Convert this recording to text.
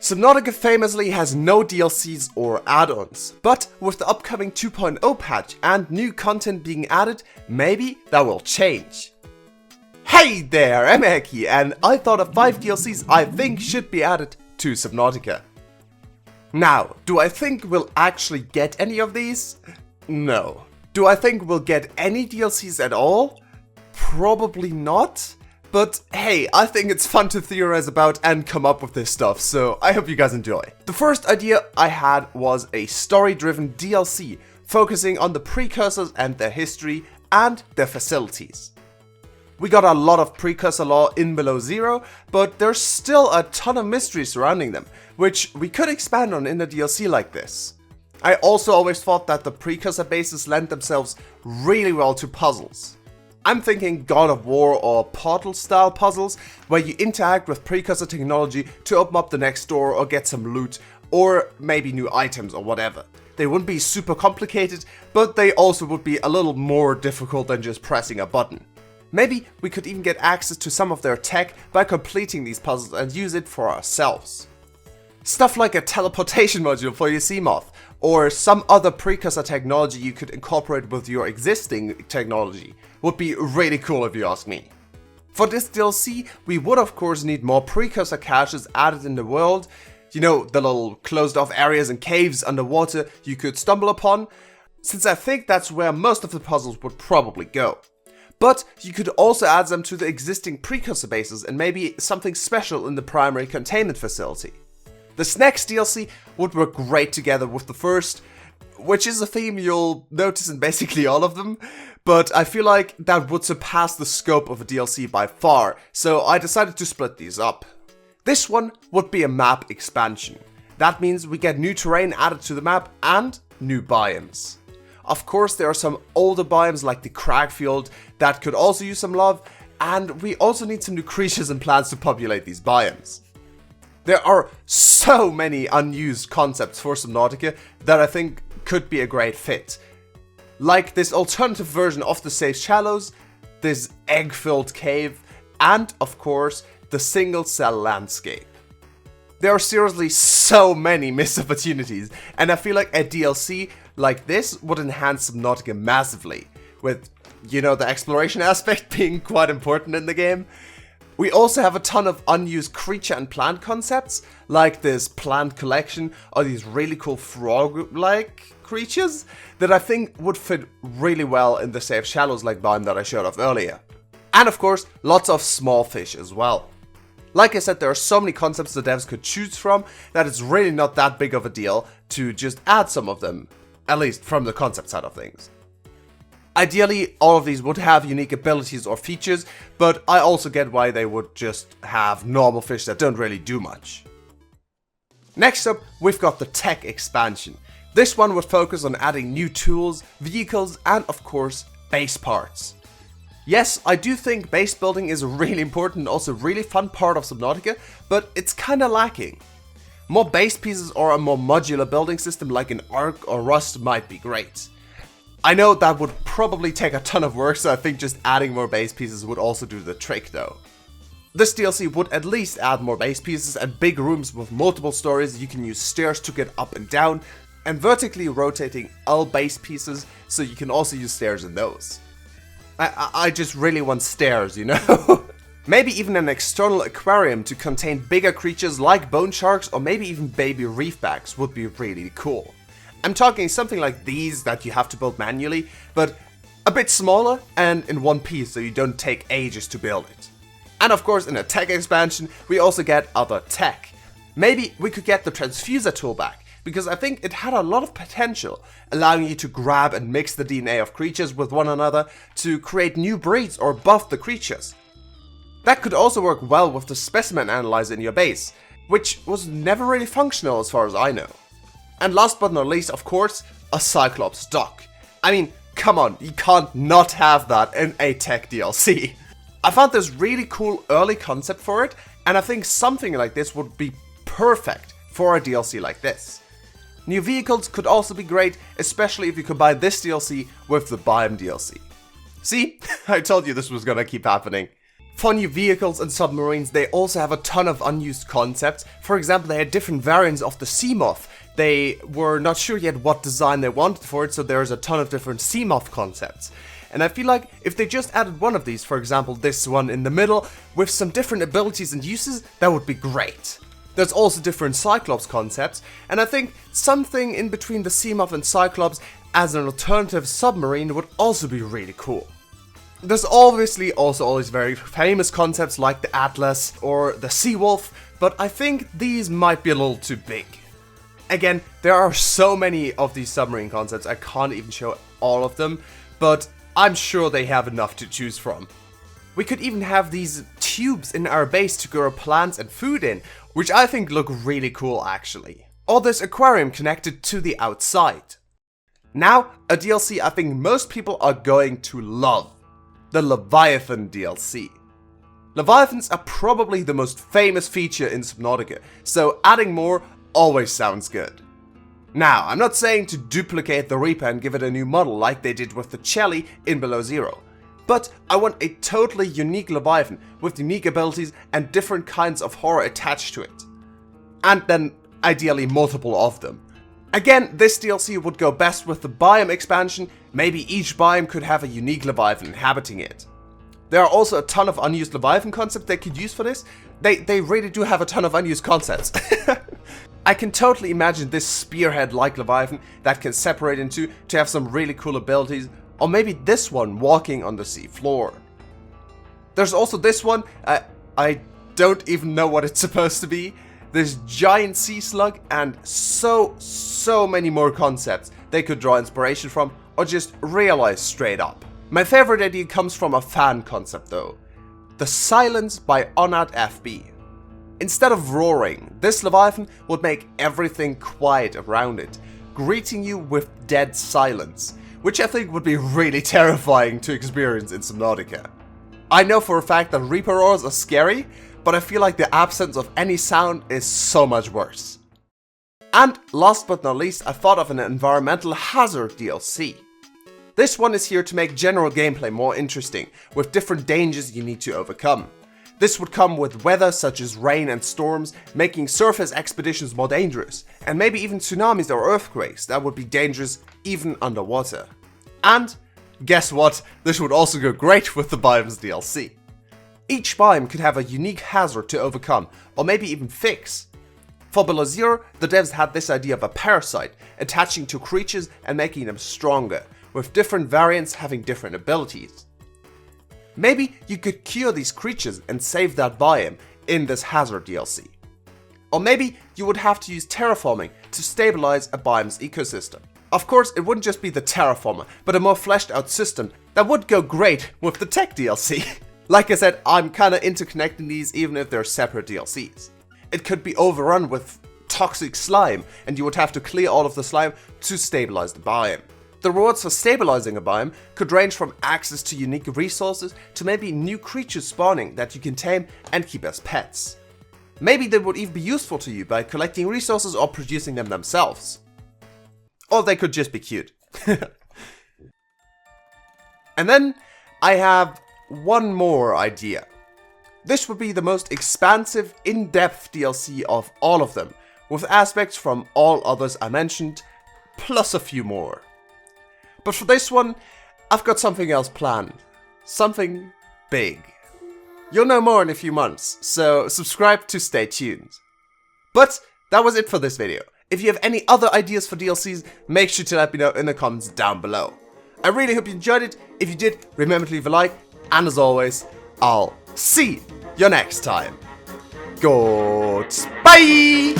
Subnautica famously has no DLCs or add-ons, but with the upcoming 2.0 patch and new content being added, maybe that will change. Hey there, I'm Eki, and I thought of 5 DLCs I think should be added to Subnautica. Now, do I think we'll actually get any of these? No. Do I think we'll get any DLCs at all? Probably not. But hey, I think it's fun to theorize about and come up with this stuff, so I hope you guys enjoy. The first idea I had was a story-driven DLC focusing on the precursors and their history and their facilities. We got a lot of precursor lore in Below Zero, but there's still a ton of mystery surrounding them, which we could expand on in a DLC like this. I also always thought that the precursor bases lend themselves really well to puzzles. I'm thinking God of War or Portal style puzzles, where you interact with precursor technology to open up the next door or get some loot, or maybe new items or whatever. They wouldn't be super complicated, but they also would be a little more difficult than just pressing a button. Maybe we could even get access to some of their tech by completing these puzzles and use it for ourselves. Stuff like a teleportation module for your Seamoth, or some other precursor technology you could incorporate with your existing technology, would be really cool if you ask me. For this DLC, we would of course need more precursor caches added in the world. You know, the little closed off areas and caves underwater you could stumble upon, since I think that's where most of the puzzles would probably go. But you could also add them to the existing precursor bases and maybe something special in the primary containment facility. This next DLC would work great together with the first, which is a theme you'll notice in basically all of them, but I feel like that would surpass the scope of a DLC by far, so I decided to split these up. This one would be a map expansion. That means we get new terrain added to the map and new biomes. Of course, there are some older biomes like the Cragfield that could also use some love, and we also need some new creatures and plants to populate these biomes. There are so many unused concepts for Subnautica that I think could be a great fit. Like this alternative version of the Safe Shallows, this egg-filled cave, and of course, the single-cell landscape. There are seriously so many missed opportunities, and I feel like a DLC like this would enhance Subnautica massively, with, you know, the exploration aspect being quite important in the game. We also have a ton of unused creature and plant concepts, like this plant collection or these really cool frog-like creatures that I think would fit really well in the Safe Shallows like biome that I showed off earlier. And of course, lots of small fish as well. Like I said, there are so many concepts the devs could choose from that it's really not that big of a deal to just add some of them, at least from the concept side of things. Ideally, all of these would have unique abilities or features, but I also get why they would just have normal fish that don't really do much. Next up, we've got the tech expansion. This one would focus on adding new tools, vehicles, and of course, base parts. Yes, I do think base building is a really important and also really fun part of Subnautica, but it's kinda lacking. More base pieces or a more modular building system like an Ark or Rust might be great. I know that would probably take a ton of work, so I think just adding more base pieces would also do the trick though. This DLC would at least add more base pieces and big rooms with multiple stories. You can use stairs to get up and down, and vertically rotating all base pieces, so you can also use stairs in those. I just really want stairs, you know? Maybe even an external aquarium to contain bigger creatures like bone sharks or maybe even baby reefbacks would be really cool. I'm talking something like these that you have to build manually, but a bit smaller and in one piece so you don't take ages to build it. And of course, in a tech expansion, we also get other tech. Maybe we could get the transfuser tool back, because I think it had a lot of potential, allowing you to grab and mix the DNA of creatures with one another to create new breeds or buff the creatures. That could also work well with the specimen analyzer in your base, which was never really functional as far as I know. And last but not least, of course, a Cyclops dock. I mean, come on, you can't not have that in a tech DLC. I found this really cool early concept for it, and I think something like this would be perfect for a DLC like this. New vehicles could also be great, especially if you combine this DLC with the Biome DLC. See? I told you this was gonna keep happening. For new vehicles and submarines, they also have a ton of unused concepts. For example, they had different variants of the Seamoth. They were not sure yet what design they wanted for it, so there's a ton of different Seamoth concepts. And I feel like if they just added one of these, for example this one in the middle, with some different abilities and uses, that would be great. There's also different Cyclops concepts, and I think something in between the Seamoth and Cyclops as an alternative submarine would also be really cool. There's obviously also all these very famous concepts like the Atlas or the Seawolf, but I think these might be a little too big. Again, there are so many of these submarine concepts, I can't even show all of them, but I'm sure they have enough to choose from. We could even have these tubes in our base to grow plants and food in, which I think look really cool actually. Or this aquarium connected to the outside. Now, a DLC I think most people are going to love. The Leviathan DLC. Leviathans are probably the most famous feature in Subnautica, so adding more always sounds good. Now, I'm not saying to duplicate the Reaper and give it a new model like they did with the Chelly in Below Zero, but I want a totally unique Leviathan with unique abilities and different kinds of horror attached to it. And then, ideally, multiple of them. Again, this DLC would go best with the biome expansion. Maybe each biome could have a unique Leviathan inhabiting it. There are also a ton of unused Leviathan concepts they could use for this. They really do have a ton of unused concepts. I can totally imagine this spearhead-like Leviathan that can separate in two to have some really cool abilities, or maybe this one walking on the sea floor. There's also this one, I don't even know what it's supposed to be. This giant sea slug, and so many more concepts they could draw inspiration from or just realize straight up. My favorite idea comes from a fan concept though. The Silence by Honored FB. Instead of roaring, this Leviathan would make everything quiet around it, greeting you with dead silence, which I think would be really terrifying to experience in Subnautica. I know for a fact that Reaper roars are scary, but I feel like the absence of any sound is so much worse. And last but not least, I thought of an environmental hazard DLC. This one is here to make general gameplay more interesting, with different dangers you need to overcome. This would come with weather such as rain and storms, making surface expeditions more dangerous, and maybe even tsunamis or earthquakes that would be dangerous even underwater. And guess what? This would also go great with the Biomes DLC. Each biome could have a unique hazard to overcome, or maybe even fix. For Below Zero, the devs had this idea of a parasite attaching to creatures and making them stronger, with different variants having different abilities. Maybe you could cure these creatures and save that biome in this hazard DLC. Or maybe you would have to use terraforming to stabilize a biome's ecosystem. Of course, it wouldn't just be the terraformer, but a more fleshed out system that would go great with the tech DLC. Like I said, I'm kinda interconnecting these even if they're separate DLCs. It could be overrun with toxic slime, and you would have to clear all of the slime to stabilize the biome. The rewards for stabilizing a biome could range from access to unique resources to maybe new creatures spawning that you can tame and keep as pets. Maybe they would even be useful to you by collecting resources or producing them themselves. Or they could just be cute. And then I have one more idea. This would be the most expansive, in-depth DLC of all of them, with aspects from all others I mentioned, plus a few more. But for this one, I've got something else planned. Something big. You'll know more in a few months, so subscribe to stay tuned. But that was it for this video. If you have any other ideas for DLCs, make sure to let me know in the comments down below. I really hope you enjoyed it. If you did, remember to leave a like, and as always, I'll see you next time. Goodbye!